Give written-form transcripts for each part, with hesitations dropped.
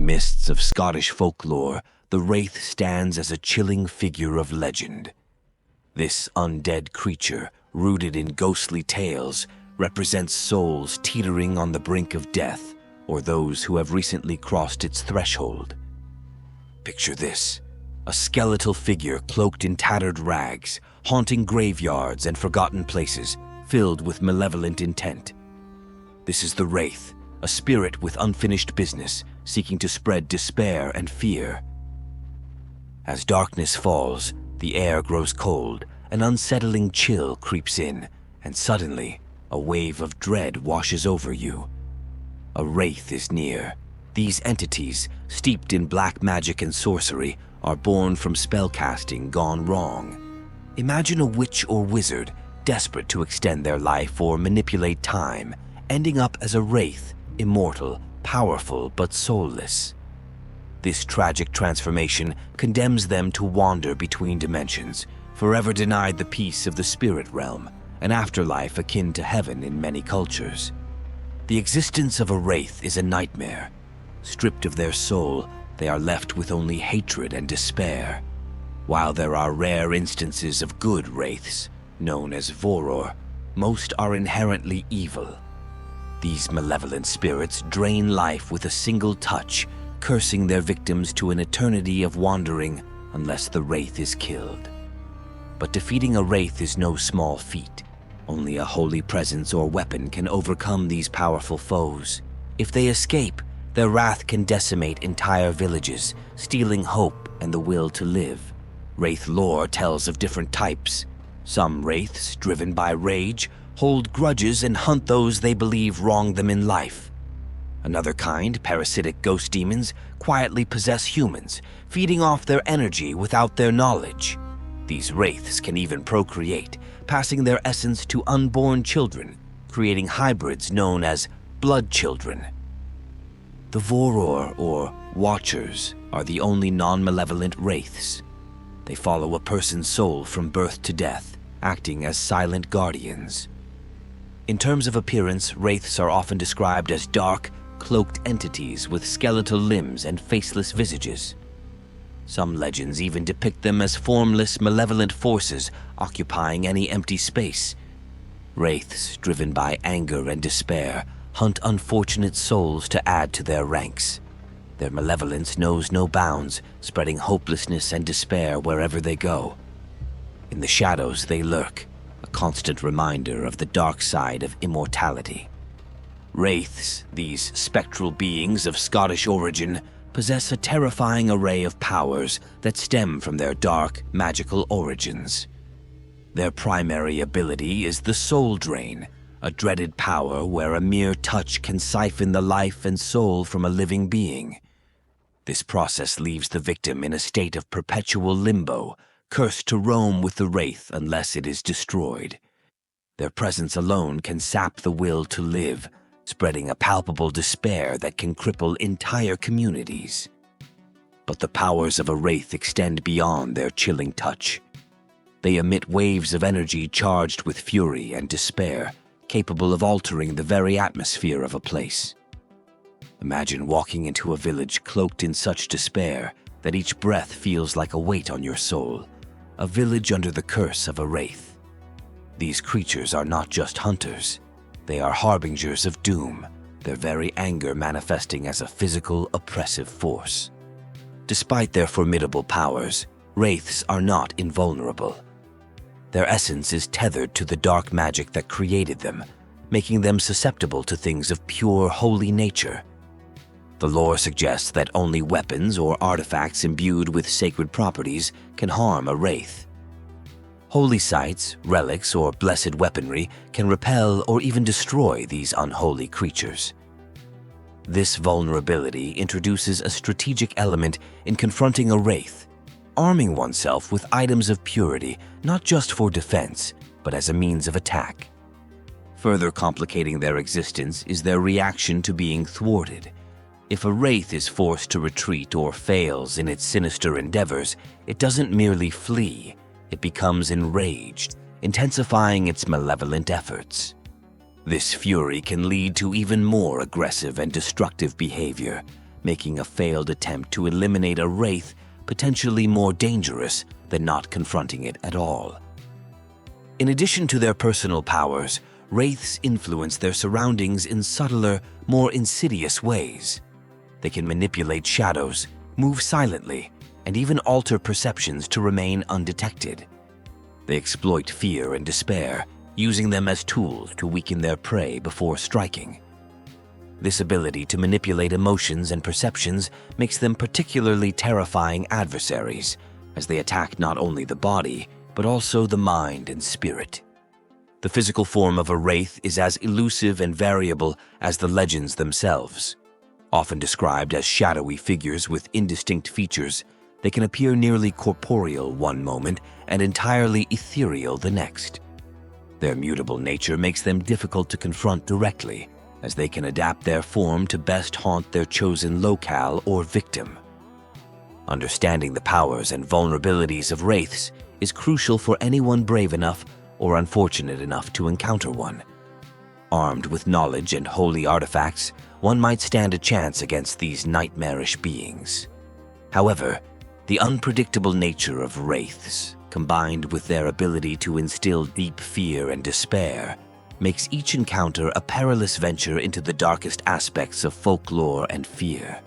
mists of Scottish folklore, the Wraith stands as a chilling figure of legend. This undead creature, rooted in ghostly tales, represents souls teetering on the brink of death, or those who have recently crossed its threshold. Picture this: a skeletal figure cloaked in tattered rags, haunting graveyards and forgotten places, filled with malevolent intent. This is the Wraith, a spirit with unfinished business, seeking to spread despair and fear. As darkness falls, the air grows cold, an unsettling chill creeps in, and suddenly, a wave of dread washes over you. A Wraith is near. These entities, steeped in black magic and sorcery, are born from spellcasting gone wrong. Imagine a witch or wizard, desperate to extend their life or manipulate time, ending up as a Wraith, immortal, powerful, but soulless. This tragic transformation condemns them to wander between dimensions, forever denied the peace of the spirit realm, an afterlife akin to heaven in many cultures. The existence of a Wraith is a nightmare. Stripped of their soul, they are left with only hatred and despair. While there are rare instances of good Wraiths, known as Voror, most are inherently evil. These malevolent spirits drain life with a single touch, cursing their victims to an eternity of wandering unless the Wraith is killed. But defeating a Wraith is no small feat. Only a holy presence or weapon can overcome these powerful foes. If they escape, their wrath can decimate entire villages, stealing hope and the will to live. Wraith lore tells of different types. Some Wraiths, driven by rage, hold grudges and hunt those they believe wronged them in life. Another kind, parasitic ghost demons, quietly possess humans, feeding off their energy without their knowledge. These Wraiths can even procreate, passing their essence to unborn children, creating hybrids known as blood children. The Voror, or Watchers, are the only non-malevolent Wraiths. They follow a person's soul from birth to death, acting as silent guardians. In terms of appearance, Wraiths are often described as dark, cloaked entities with skeletal limbs and faceless visages. Some legends even depict them as formless, malevolent forces occupying any empty space. Wraiths, driven by anger and despair, hunt unfortunate souls to add to their ranks. Their malevolence knows no bounds, spreading hopelessness and despair wherever they go. In the shadows they lurk, a constant reminder of the dark side of immortality. Wraiths, these spectral beings of Scottish origin, possess a terrifying array of powers that stem from their dark, magical origins. Their primary ability is the Soul Drain, a dreaded power where a mere touch can siphon the life and soul from a living being. This process leaves the victim in a state of perpetual limbo, cursed to roam with the Wraith unless it is destroyed. Their presence alone can sap the will to live, spreading a palpable despair that can cripple entire communities. But the powers of a Wraith extend beyond their chilling touch. They emit waves of energy charged with fury and despair, capable of altering the very atmosphere of a place. Imagine walking into a village cloaked in such despair that each breath feels like a weight on your soul, a village under the curse of a Wraith. These creatures are not just hunters. They are harbingers of doom, their very anger manifesting as a physical, oppressive force. Despite their formidable powers, Wraiths are not invulnerable. Their essence is tethered to the dark magic that created them, making them susceptible to things of pure, holy nature. The lore suggests that only weapons or artifacts imbued with sacred properties can harm a Wraith. Holy sites, relics, or blessed weaponry can repel or even destroy these unholy creatures. This vulnerability introduces a strategic element in confronting a Wraith, arming oneself with items of purity not just for defense, but as a means of attack. Further complicating their existence is their reaction to being thwarted. If a Wraith is forced to retreat or fails in its sinister endeavors, it doesn't merely flee. It becomes enraged, intensifying its malevolent efforts. This fury can lead to even more aggressive and destructive behavior, making a failed attempt to eliminate a wraith potentially more dangerous than not confronting it at all. In addition to their personal powers, wraiths influence their surroundings in subtler, more insidious ways. They can manipulate shadows, move silently, and even alter perceptions to remain undetected. They exploit fear and despair, using them as tools to weaken their prey before striking. This ability to manipulate emotions and perceptions makes them particularly terrifying adversaries, as they attack not only the body, but also the mind and spirit. The physical form of a wraith is as elusive and variable as the legends themselves. Often described as shadowy figures with indistinct features, they can appear nearly corporeal one moment and entirely ethereal the next. Their mutable nature makes them difficult to confront directly, as they can adapt their form to best haunt their chosen locale or victim. Understanding the powers and vulnerabilities of wraiths is crucial for anyone brave enough or unfortunate enough to encounter one. Armed with knowledge and holy artifacts, one might stand a chance against these nightmarish beings. However, the unpredictable nature of wraiths, combined with their ability to instill deep fear and despair, makes each encounter a perilous venture into the darkest aspects of folklore and fear.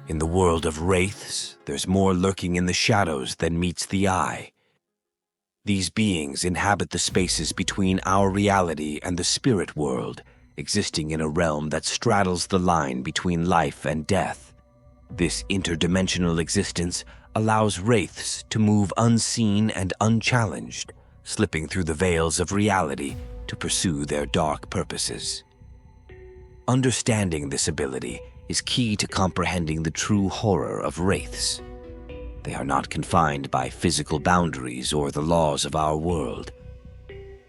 In the world of wraiths, there's more lurking in the shadows than meets the eye. These beings inhabit the spaces between our reality and the spirit world, existing in a realm that straddles the line between life and death. This interdimensional existence allows wraiths to move unseen and unchallenged, slipping through the veils of reality to pursue their dark purposes. Understanding this ability is key to comprehending the true horror of wraiths. They are not confined by physical boundaries or the laws of our world.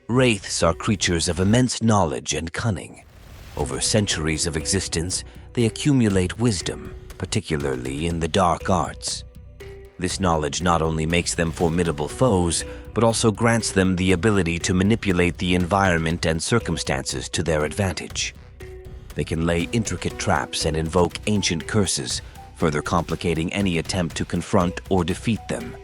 Wraiths are creatures of immense knowledge and cunning. Over centuries of existence, they accumulate wisdom, particularly in the dark arts. This knowledge not only makes them formidable foes, but also grants them the ability to manipulate the environment and circumstances to their advantage. They can lay intricate traps and invoke ancient curses, further complicating any attempt to confront or defeat them.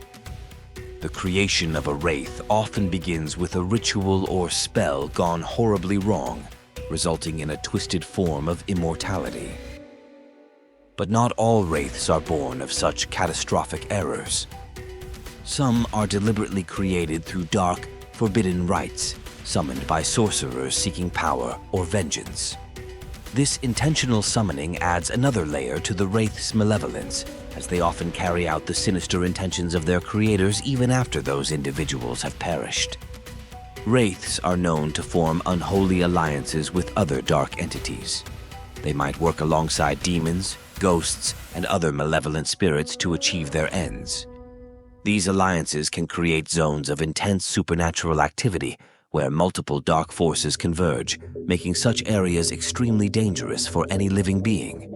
The creation of a wraith often begins with a ritual or spell gone horribly wrong, resulting in a twisted form of immortality. But not all wraiths are born of such catastrophic errors. Some are deliberately created through dark, forbidden rites, summoned by sorcerers seeking power or vengeance. This intentional summoning adds another layer to the wraith's malevolence, as they often carry out the sinister intentions of their creators even after those individuals have perished. Wraiths are known to form unholy alliances with other dark entities. They might work alongside demons, ghosts, and other malevolent spirits to achieve their ends. These alliances can create zones of intense supernatural activity where multiple dark forces converge, making such areas extremely dangerous for any living being.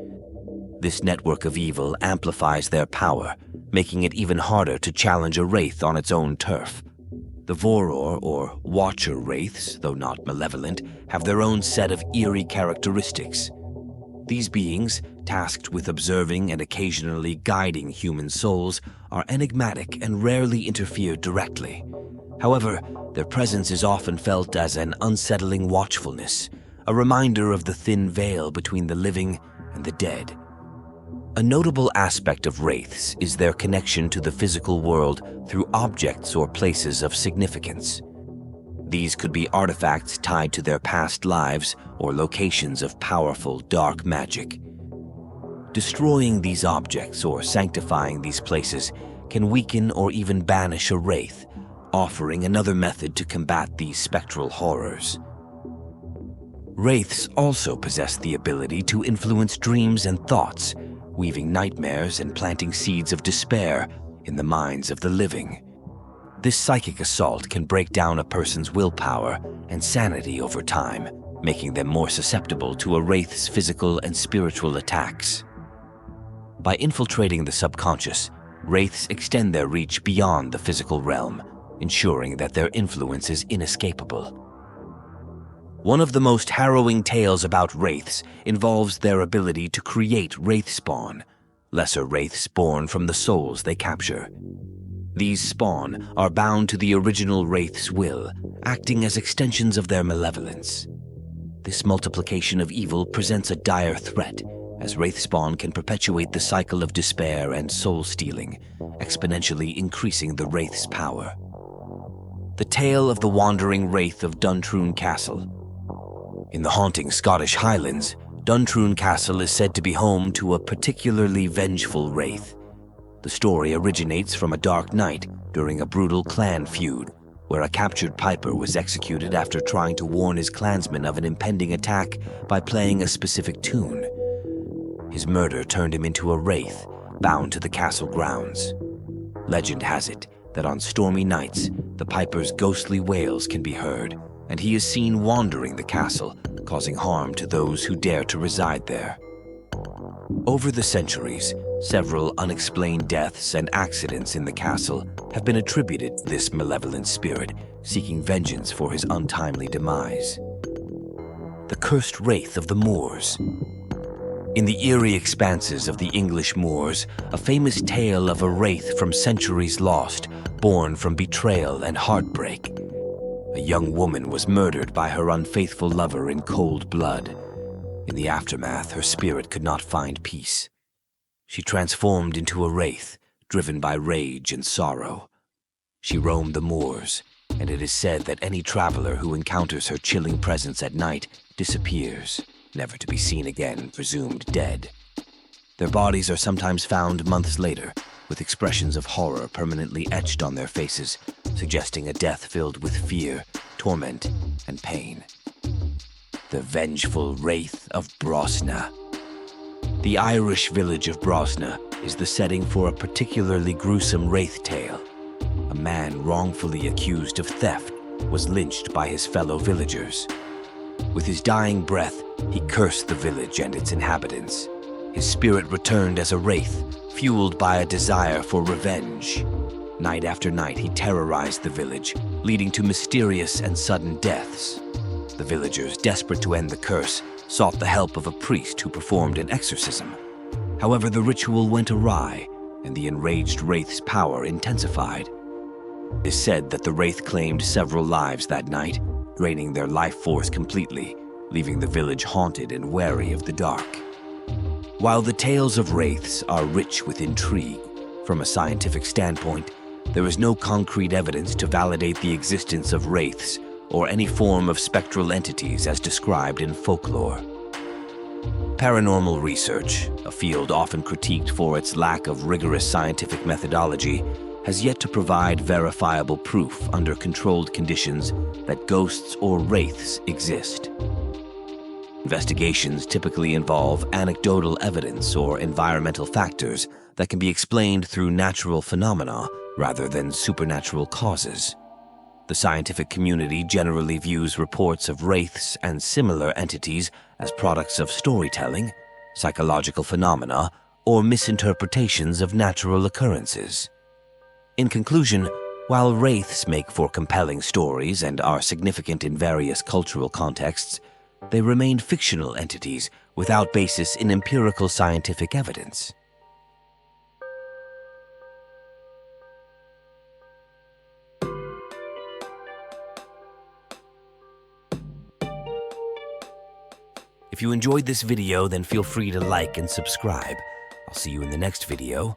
This network of evil amplifies their power, making it even harder to challenge a wraith on its own turf. The Voror, or Watcher wraiths, though not malevolent, have their own set of eerie characteristics. These beings, tasked with observing and occasionally guiding human souls, are enigmatic and rarely interfere directly. However, their presence is often felt as an unsettling watchfulness, a reminder of the thin veil between the living and the dead. A notable aspect of wraiths is their connection to the physical world through objects or places of significance. These could be artifacts tied to their past lives or locations of powerful dark magic. Destroying these objects or sanctifying these places can weaken or even banish a wraith, offering another method to combat these spectral horrors. Wraiths also possess the ability to influence dreams and thoughts, weaving nightmares and planting seeds of despair in the minds of the living. This psychic assault can break down a person's willpower and sanity over time, making them more susceptible to a wraith's physical and spiritual attacks. By infiltrating the subconscious, wraiths extend their reach beyond the physical realm, ensuring that their influence is inescapable. One of the most harrowing tales about wraiths involves their ability to create wraith spawn, lesser wraiths born from the souls they capture. These spawn are bound to the original wraith's will, acting as extensions of their malevolence. This multiplication of evil presents a dire threat, as wraith spawn can perpetuate the cycle of despair and soul-stealing, exponentially increasing the wraith's power. The tale of the wandering wraith of Duntroon Castle. In the haunting Scottish Highlands, Duntroon Castle is said to be home to a particularly vengeful wraith. The story originates from a dark night during a brutal clan feud, where a captured piper was executed after trying to warn his clansmen of an impending attack by playing a specific tune. His murder turned him into a wraith, bound to the castle grounds. Legend has it that on stormy nights, the piper's ghostly wails can be heard, and he is seen wandering the castle, causing harm to those who dare to reside there. Over the centuries, several unexplained deaths and accidents in the castle have been attributed to this malevolent spirit, seeking vengeance for his untimely demise. The cursed wraith of the moors. In the eerie expanses of the English moors, a famous tale of a wraith from centuries lost, born from betrayal and heartbreak. A young woman was murdered by her unfaithful lover in cold blood. In the aftermath, her spirit could not find peace. She transformed into a wraith, driven by rage and sorrow. She roamed the moors, and it is said that any traveler who encounters her chilling presence at night disappears, never to be seen again, presumed dead. Their bodies are sometimes found months later, with expressions of horror permanently etched on their faces, suggesting a death filled with fear, torment, and pain. The vengeful wraith of Brosna. The Irish village of Brosna is the setting for a particularly gruesome wraith tale. A man wrongfully accused of theft was lynched by his fellow villagers. With his dying breath, he cursed the village and its inhabitants. His spirit returned as a wraith, fueled by a desire for revenge. Night after night, he terrorized the village, leading to mysterious and sudden deaths. The villagers, desperate to end the curse, sought the help of a priest who performed an exorcism. However, the ritual went awry, and the enraged wraith's power intensified. It is said that the wraith claimed several lives that night, draining their life force completely, leaving the village haunted and wary of the dark. While the tales of wraiths are rich with intrigue, from a scientific standpoint, there is no concrete evidence to validate the existence of wraiths or any form of spectral entities as described in folklore. Paranormal research, a field often critiqued for its lack of rigorous scientific methodology, has yet to provide verifiable proof under controlled conditions that ghosts or wraiths exist. Investigations typically involve anecdotal evidence or environmental factors that can be explained through natural phenomena rather than supernatural causes. The scientific community generally views reports of wraiths and similar entities as products of storytelling, psychological phenomena, or misinterpretations of natural occurrences. In conclusion, while wraiths make for compelling stories and are significant in various cultural contexts, they remain fictional entities without basis in empirical scientific evidence. If you enjoyed this video, then feel free to like and subscribe. I'll see you in the next video.